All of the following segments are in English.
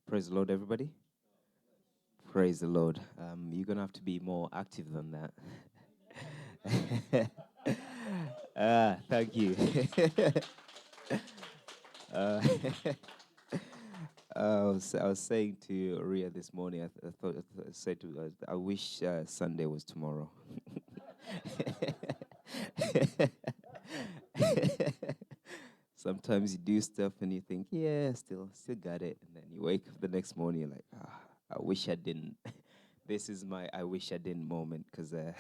Praise the Lord, everybody. Praise the Lord. You're going to have to be more active than that. Thank you. uh, I was saying to Ria this morning, I said to her, I wish Sunday was tomorrow. Sometimes you do stuff and you think, yeah, still got it. And then you wake up the next morning, you're like, I wish I didn't. This is my I wish I didn't moment because I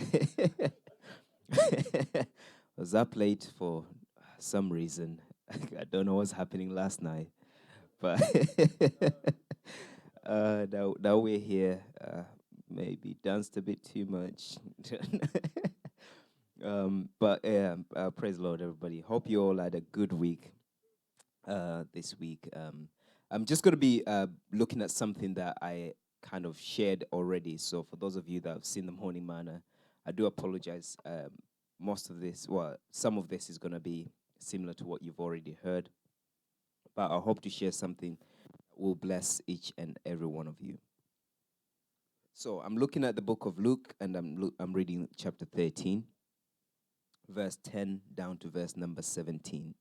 was up late for some reason. I don't know what's happening last night, but now we're here. Maybe danced a bit too much. But praise the Lord, everybody. Hope you all had a good week this week. I'm just going to be looking at something that I kind of shared already. So for those of you that have seen the Morning Manna, I do apologize. Some of this is going to be similar to what you've already heard, but I hope to share something that will bless each and every one of you. So I'm looking at the book of Luke, and I'm reading chapter 13, verse 10 down to verse number 17.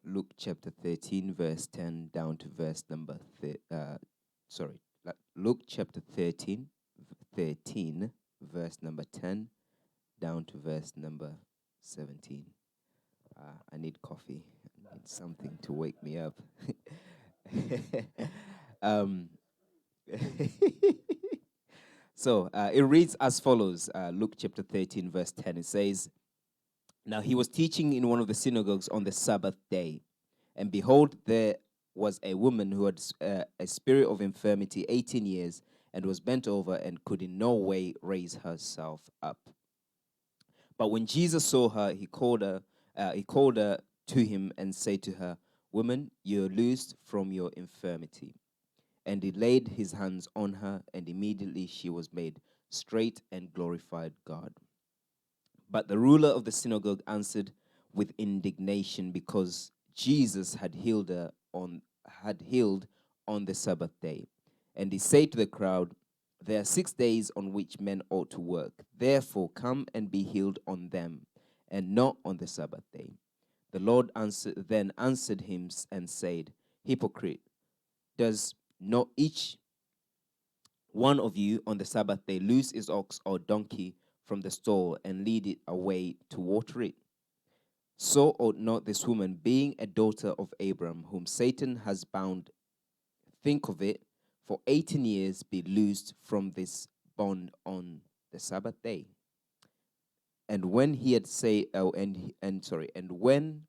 Luke chapter 13, verse 10 down to verse number Luke chapter 13, verse number 10 down to verse number 17. I need coffee. I need something to wake me up. um, so it reads as follows. Luke chapter 13, verse 10. It says, "Now he was teaching in one of the synagogues on the Sabbath day. And behold, there was a woman who had a spirit of infirmity 18 years and was bent over and could in no way raise herself up. But when Jesus saw her, he called her to him and said to her, 'Woman, you're loosed from your infirmity.' And he laid his hands on her, and immediately she was made straight and glorified God. But the ruler of the synagogue answered with indignation because Jesus had healed on the Sabbath day. And he said to the crowd, 'There are 6 days on which men ought to work. Therefore come and be healed on them, and not on the Sabbath day.' The Lord then answered him and said, 'Hypocrite, does not each one of you on the Sabbath day loose his ox or donkey from the stall and lead it away to water it? So ought not this woman, being a daughter of Abraham, whom Satan has bound, think of it, for 18 years be loosed from this bond on the Sabbath day.' And when he had and when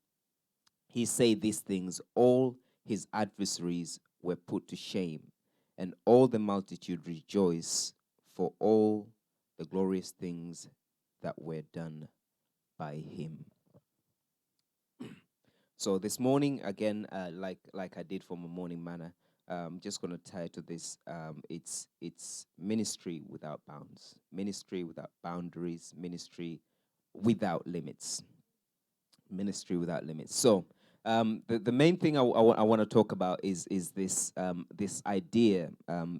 he said these things, all his adversaries were put to shame, and all the multitude rejoiced for all the glorious things that were done by him." So this morning, again, like I did for my morning manna, I'm just going to title this. It's ministry without bounds, ministry without boundaries, ministry without limits, ministry without limits. So the main thing I want to talk about is this this idea.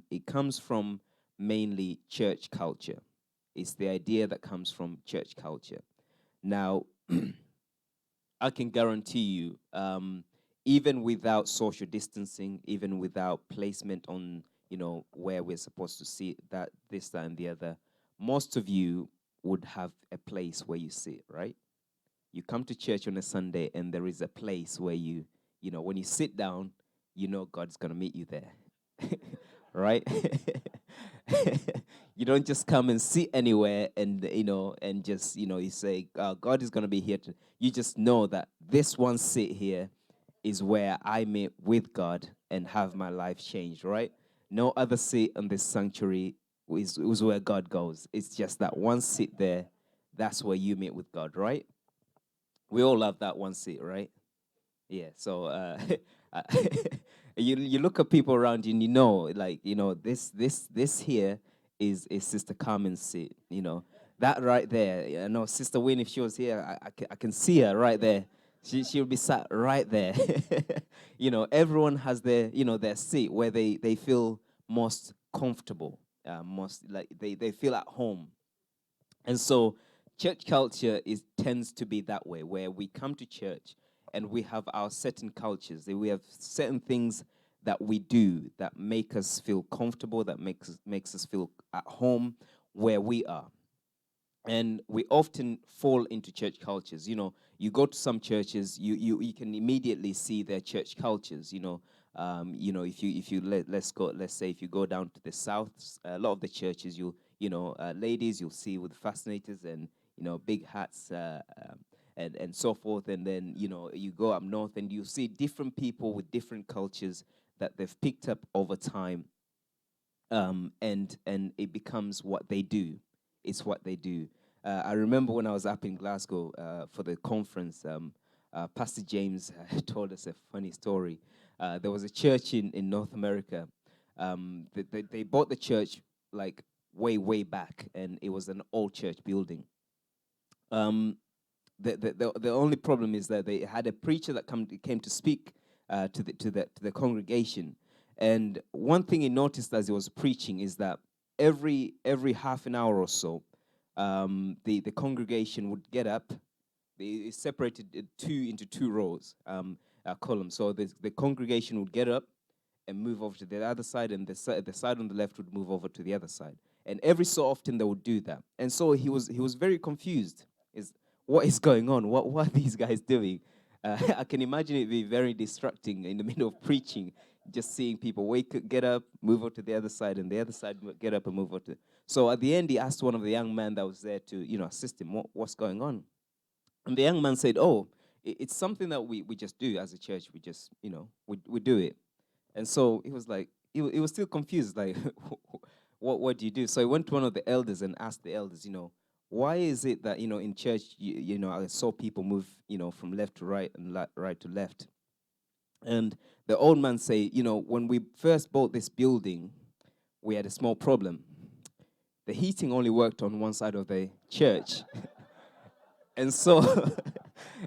It comes from mainly church culture. It's the idea that comes from church culture. Now, I can guarantee you, even without social distancing, even without placement on, where we're supposed to sit, that, this, that, and the other, most of you would have a place where you sit, right? You come to church on a Sunday, and there is a place where when you sit down, God's going to meet you there, right? You don't just come and sit anywhere and just, you say, God is going to be here. You just know that this one sit here is where I meet with God and have my life changed, right? No other seat in this sanctuary is where God goes. It's just that one seat there, that's where you meet with God, right? We all love that one seat, right? Yeah. So you look at people around you, and this here is Sister Carmen's seat. That right there. I know Sister Wynne, if she was here, I can see her right there. She'll be sat right there. Everyone has their seat where they feel most comfortable, most like they feel at home. And so church culture tends to be that way, where we come to church and we have our certain cultures. We have certain things that we do that make us feel comfortable, that makes us feel at home where we are. And we often fall into church cultures. You go to some churches, you can immediately see their church cultures. Let's say if you go down to the south, a lot of the churches, ladies you'll see with fascinators and big hats, and so forth. And then you go up north and you see different people with different cultures that they've picked up over time, and it becomes what they do. It's what they do. I remember when I was up in Glasgow for the conference, Pastor James told us a funny story. There was a church in North America. They bought the church like way back, and it was an old church building. The only problem is that they had a preacher that came to speak to the congregation. And one thing he noticed as he was preaching is that every half an hour or so, the congregation would get up. They separated into two rows, columns. So the congregation would get up and move over to the other side, and the side on the left would move over to the other side. And every so often they would do that. And so he was very confused. What is going on? What are these guys doing? I can imagine it be very distracting in the middle of preaching, just seeing people get up, move over to the other side, and the other side get up and move over to. So at the end, he asked one of the young men that was there to assist him, what's going on? And the young man said, "Oh, it's something that we just do as a church. We just we do it." And so he was like, he was still confused, like, what do you do? So he went to one of the elders and asked the elders, why is it that in church I saw people move from left to right and right to left. And the old man say, when we first bought this building, we had a small problem. The heating only worked on one side of the church. And so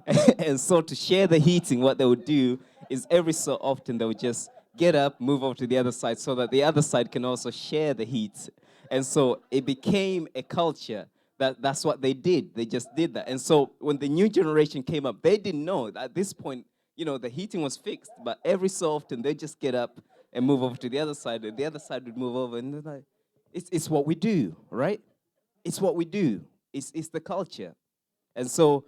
and so to share the heating, what they would do is every so often they would just get up, move over to the other side so that the other side can also share the heat. And so it became a culture that's what they did. They just did that. And so when the new generation came up, they didn't know. At this point, the heating was fixed, but every so often they just get up and move over to the other side, and the other side would move over. And they're like, it's what we do, right? It's what we do. It's the culture. And so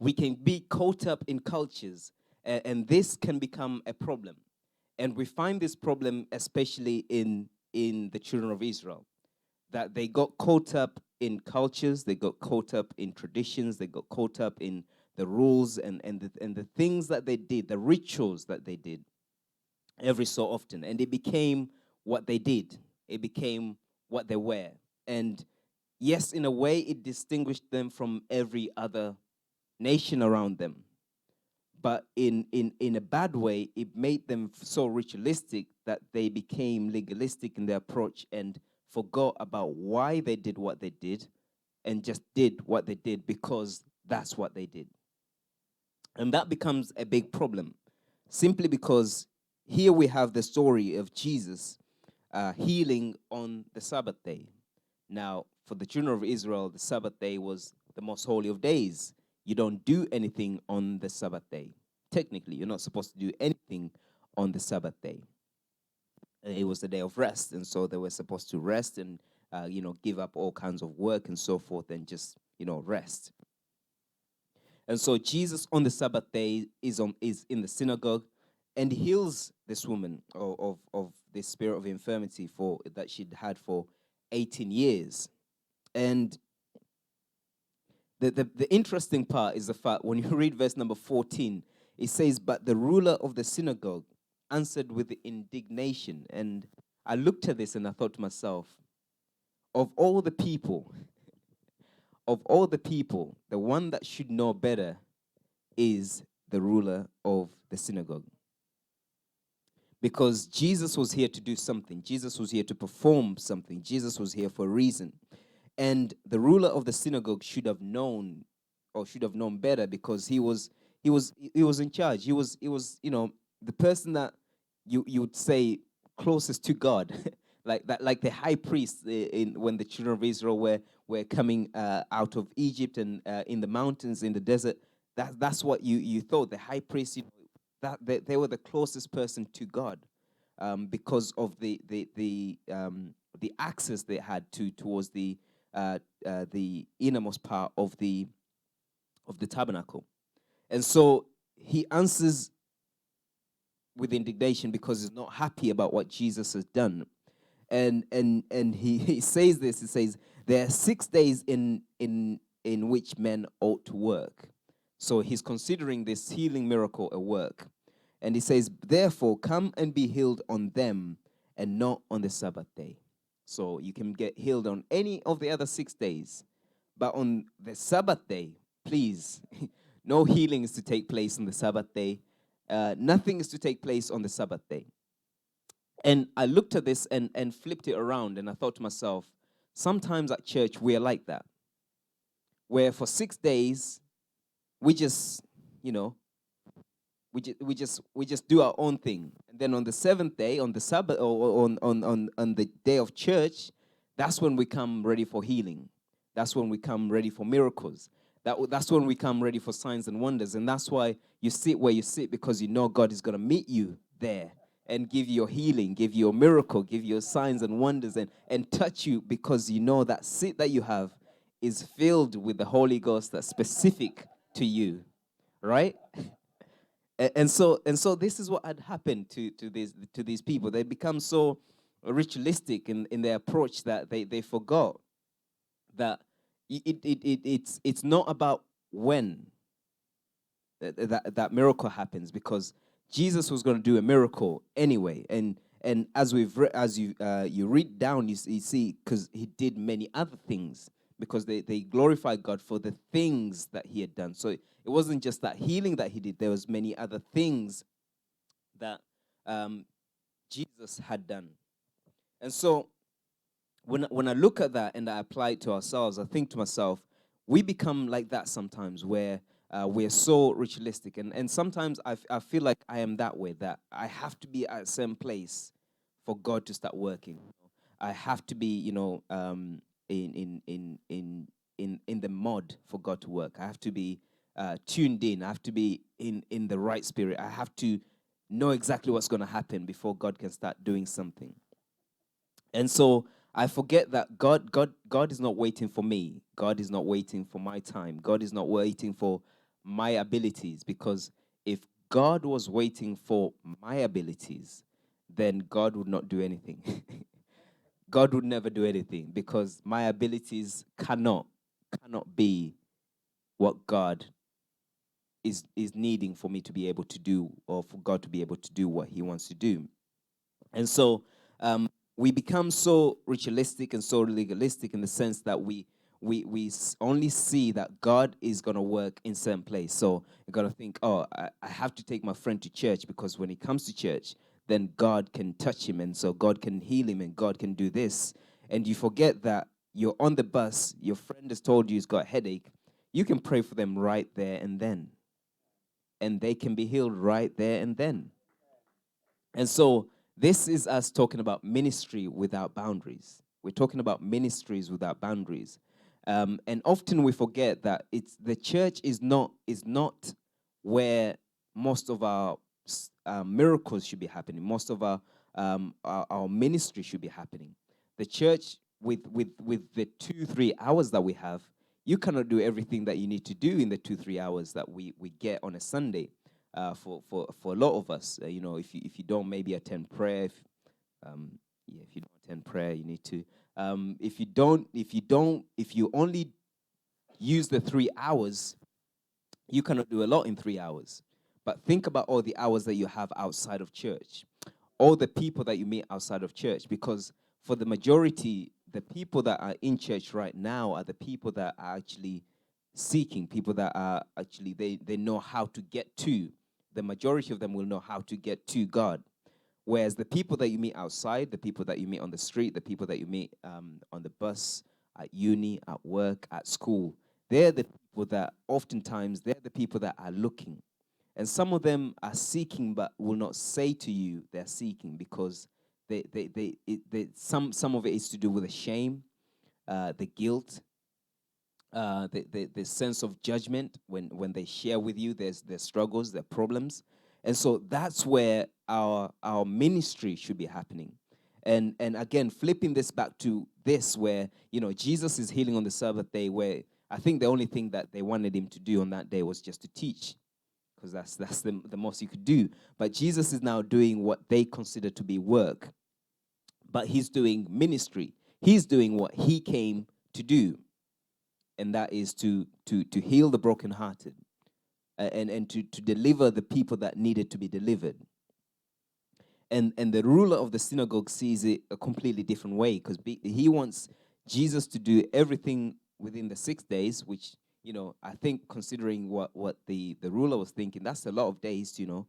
we can be caught up in cultures, and this can become a problem. And we find this problem especially in the children of Israel, that they got caught up in cultures, they got caught up in traditions, they got caught up in the rules and the things that they did, the rituals that they did every so often. And it became what they did. It became what they were. And yes, in a way, it distinguished them from every other nation around them. But in a bad way, it made them so ritualistic that they became legalistic in their approach and forgot about why they did what they did and just did what they did because that's what they did. And that becomes a big problem, simply because here we have the story of Jesus healing on the Sabbath day. Now, for the children of Israel, the Sabbath day was the most holy of days. You don't do anything on the Sabbath day. Technically, you're not supposed to do anything on the Sabbath day. It was the day of rest, and so they were supposed to rest and give up all kinds of work and so forth and just rest. And so Jesus on the Sabbath day is in the synagogue and heals this woman of this spirit of infirmity that she'd had for 18 years. And the interesting part is the fact when you read verse number 14, it says, "But the ruler of the synagogue answered with indignation." And I looked at this and I thought to myself, of all the people, the one that should know better is the ruler of the synagogue. Because Jesus was here to do something. Jesus was here to perform something. Jesus was here for a reason. And the ruler of the synagogue should have known better, because he was he was in charge. He was the person that you would say closest to God, like that, like the high priest in when the children of Israel were coming out of Egypt and in the mountains in the desert. That's what you thought. The high priest, that they were the closest person to God, because of the access they had towards the innermost part of the tabernacle. And so he answers with indignation because he's not happy about what Jesus has done. And he says this. He says there are 6 days in which men ought to work. So he's considering this healing miracle a work. And he says, therefore, come and be healed on them and not on the Sabbath day. So you can get healed on any of the other 6 days. But on the Sabbath day, please, no healing is to take place on the Sabbath day. Nothing is to take place on the Sabbath day. And I looked at this and flipped it around, and I thought to myself, sometimes at church we are like that, where for 6 days we just, we just do our own thing, and then on the seventh day, on the Sabbath, or on the day of church, that's when we come ready for healing. That's when we come ready for miracles. That's when we come ready for signs and wonders, and that's why you sit where you sit, because you know God is going to meet you there and give you your healing, give you your miracle, give you your signs and wonders, and touch you, because you know that seat that you have is filled with the Holy Ghost that's specific to you, right? And so this is what had happened to these people. They become so ritualistic in their approach that they forgot that it's not about when that miracle happens, because Jesus was going to do a miracle anyway. And as you read down, you see, because he did many other things, because they glorified God for the things that he had done. So it wasn't just that healing that he did. There was many other things that Jesus had done. And so when I look at that and I apply it to ourselves, I think to myself, we become like that sometimes, where we're so ritualistic. And sometimes I feel like I am that way, that I have to be at a certain place for God to start working. I have to be, in the mud for God to work. I have to be tuned in. I have to be in the right spirit. I have to know exactly what's going to happen before God can start doing something. And so I forget that God is not waiting for me. God is not waiting for my time. God is not waiting for my abilities, because if God was waiting for my abilities, then God would not do anything. God would never do anything, because my abilities cannot be what God is needing for me to be able to do, or for God to be able to do what he wants to do. And so we become so ritualistic and so legalistic, in the sense that we only see that God is going to work in certain place. So you got to think, oh, I have to take my friend to church, because when he comes to church, then God can touch him, and so God can heal him, and God can do this. And you forget that you're on the bus, your friend has told you he's got a headache. You can pray for them right there and then, and they can be healed right there and then. And so this is us talking about ministry without boundaries. We're talking about ministries without boundaries. And often we forget that the church is not where most of our miracles should be happening. Most of our ministry should be happening. The church, with the 2-3 hours that we have, you cannot do everything that you need to do in the 2-3 hours that we get on a Sunday. For a lot of us, if you don't maybe attend prayer, if you don't attend prayer, you need to. If you only use the 3 hours, you cannot do a lot in 3 hours. But think about all the hours that you have outside of church, all the people that you meet outside of church, because for the majority, the people that are in church right now are the people that are actually seeking, people that are actually, they know how to get to. The majority of them will know how to get to God. Whereas the people that you meet outside, the people that you meet on the street, the people that you meet on the bus, at uni, at work, at school, they're the people that oftentimes, they're the people that are looking. And some of them are seeking, but will not say to you they're seeking, because some of it is to do with the shame, the guilt, the sense of judgment when they share with you their struggles, their problems. And so that's where our ministry should be happening. And again, flipping this back to this, where Jesus is healing on the Sabbath day, where I think the only thing that they wanted him to do on that day was just to teach, because that's the most you could do. But Jesus is now doing what they consider to be work, but he's doing ministry. He's doing what he came to do, and that is to heal the brokenhearted, and to deliver the people that needed to be delivered. And the ruler of the synagogue sees it a completely different way, because he wants Jesus to do everything within the 6 days, which I think, considering what the ruler was thinking, that's a lot of days to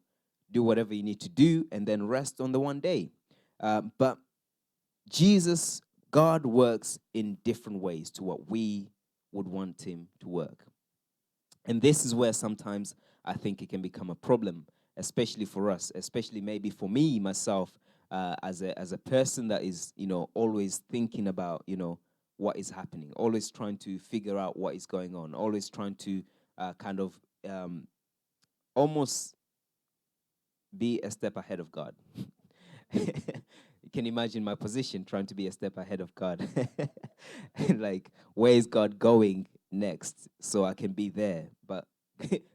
do whatever you need to do and then rest on the one day. But Jesus, God works in different ways to what we would want him to work. And this is where sometimes I think it can become a problem, especially for us, especially maybe for me, myself, as a person that is, always thinking about, what is happening, always trying to figure out what is going on, always trying to kind of almost be a step ahead of God. You can imagine my position, trying to be a step ahead of God. Like, where is God going next so I can be there? But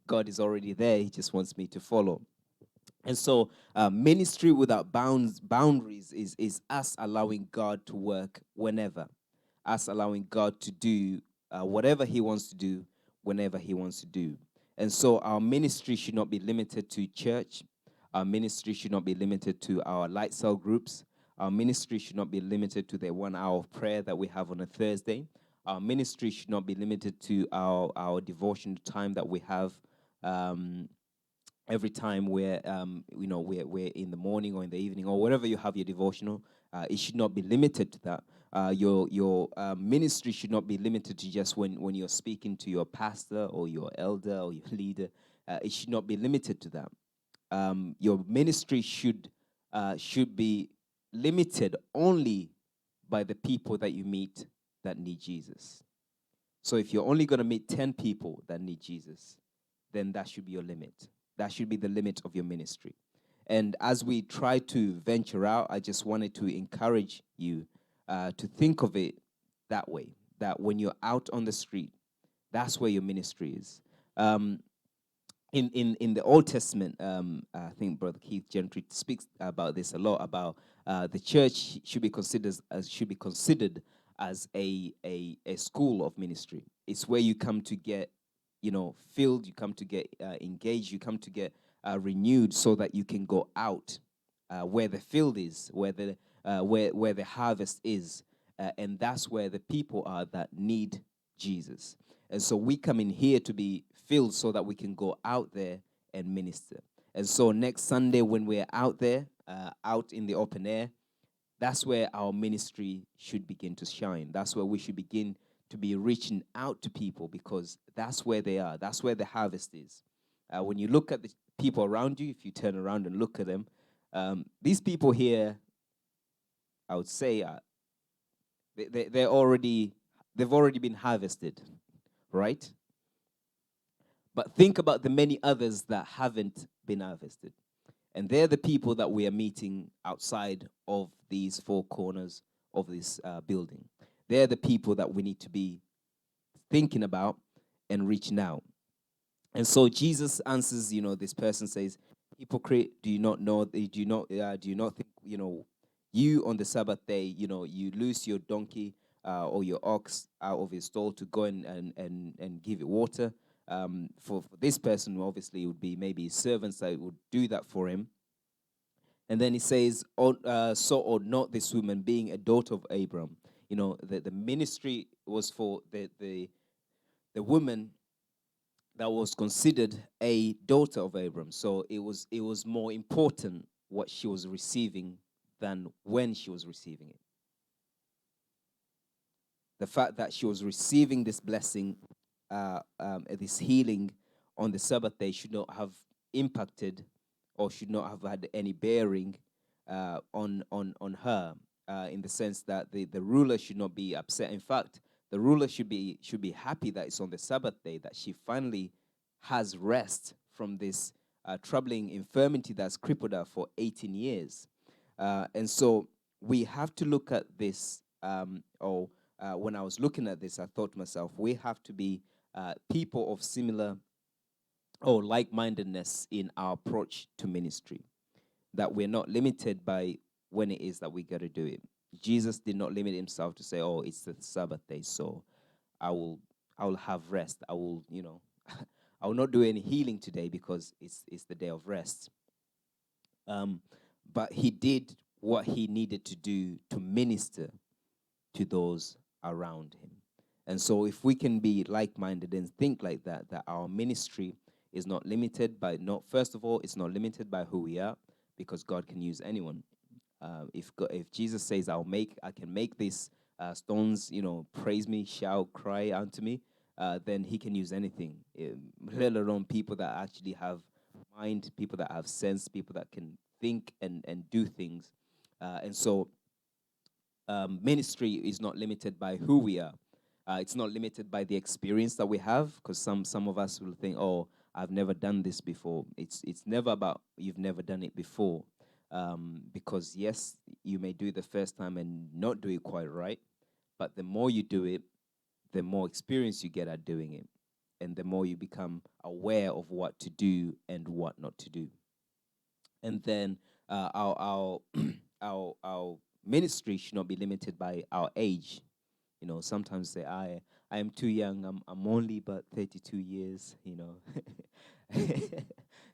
God is already there. He just wants me to follow. And so ministry without boundaries is us allowing God to work whenever, us allowing God to do whatever he wants to do whenever he wants to do. And so our ministry should not be limited to church. Our ministry should not be limited to our light cell groups. Our ministry should not be limited to the 1 hour of prayer that we have on a Thursday. Our ministry should not be limited to our devotion time that we have every time we're in the morning or in the evening or wherever you have your devotional. It should not be limited to that. Your ministry should not be limited to just when you're speaking to your pastor or your elder or your leader. It should not be limited to that. Your ministry should be limited only by the people that you meet that need Jesus. So if you're only going to meet 10 people that need Jesus, then that should be your limit. That should be the limit of your ministry. And as we try to venture out, I just wanted to encourage you to think of it that way, that when you're out on the street, that's where your ministry is. In the Old Testament, I think Brother Keith Gentry speaks about this a lot, about the church should be considered as a school of ministry. It's where you come to get filled, you come to get engaged, you come to get renewed, so that you can go out where the field is, where the harvest is, and that's where the people are that need Jesus. And so we come in here to be filled so that we can go out there and minister. And so next Sunday, when we're out there, out in the open air, that's where our ministry should begin to shine. That's where we should begin to be reaching out to people, because that's where they are. That's where the harvest is. When you look at the people around you, if you turn around and look at them, these people here, I would say, they've already been harvested, right? But think about the many others that haven't been harvested. And they're the people that we are meeting outside of these four corners of this building. They're the people that we need to be thinking about and reaching out. And so Jesus answers, this person says, "Hypocrite, do you not know, do you not think, you on the Sabbath day, you loose your donkey or your ox out of his stall to go and give it water?" For this person, obviously, it would be maybe his servants that would do that for him. And then he says, "So ought not this woman, being a daughter of Abraham." The ministry was for the woman that was considered a daughter of Abraham. So it was more important what she was receiving than when she was receiving it. The fact that she was receiving this blessing, this healing on the Sabbath day, should not have impacted or should not have had any bearing on her, in the sense that the ruler should not be upset. In fact, the ruler should be happy that it's on the Sabbath day that she finally has rest from this troubling infirmity that's crippled her for 18 years. And so we have to look at this, when I was looking at this, I thought to myself, we have to be people of similar or like-mindedness in our approach to ministry, that we're not limited by when it is that we got to do it. Jesus did not limit himself to say, oh, it's the Sabbath day, so I will have rest. I will, I will not do any healing today because it's the day of rest. But he did what he needed to do to minister to those around him. And so if we can be like-minded and think like that, that our ministry is not limited by, first of all, it's not limited by who we are, because God can use anyone. If Jesus says, I can make these stones, praise me, shout, cry unto me, then he can use anything, let alone people that actually have mind, people that have sense, people that can think and do things. And so ministry is not limited by who we are. It's not limited by the experience that we have, because some of us will think, oh, I've never done this before. It's never about you've never done it before, because yes, you may do it the first time and not do it quite right, but the more you do it, the more experience you get at doing it, and the more you become aware of what to do and what not to do. And then our our ministry should not be limited by our age. Sometimes say, I am too young. I'm only about 32 years.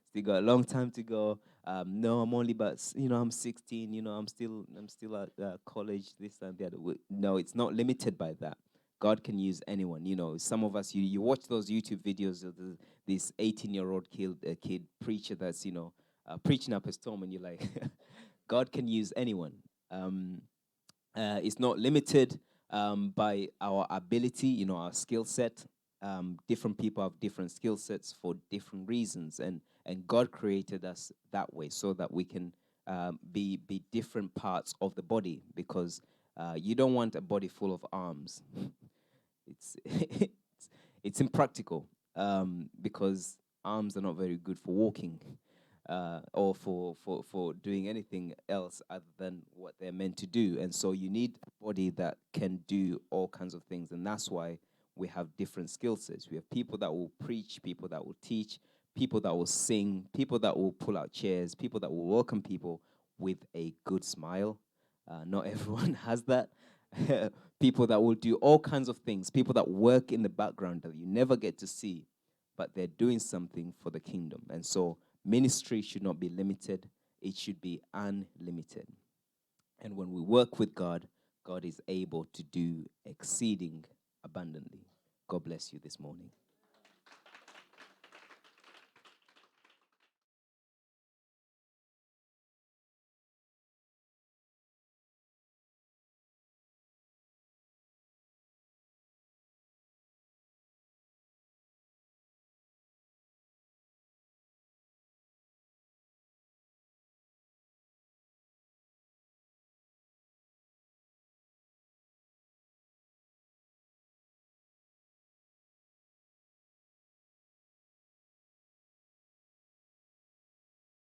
Still got a long time to go. No, I'm only about, I'm 16. I'm still at college. This and the other. No, it's not limited by that. God can use anyone. Some of us, you watch those YouTube videos of this 18-year-old kid preacher that's preaching up a storm, and you're like, God can use anyone. It's not limited by our ability, our skill set. Different people have different skill sets for different reasons, and God created us that way so that we can be different parts of the body, because you don't want a body full of arms. It's impractical, because arms are not very good for walking. Or for doing anything else other than what they're meant to do. And so you need a body that can do all kinds of things. And that's why we have different skill sets. We have people that will preach, people that will teach, people that will sing, people that will pull out chairs, people that will welcome people with a good smile. Not everyone has that. People that will do all kinds of things, people that work in the background that you never get to see, but they're doing something for the kingdom. And so ministry should not be limited. It should be unlimited. And when we work with God, God is able to do exceeding abundantly. God bless you this morning.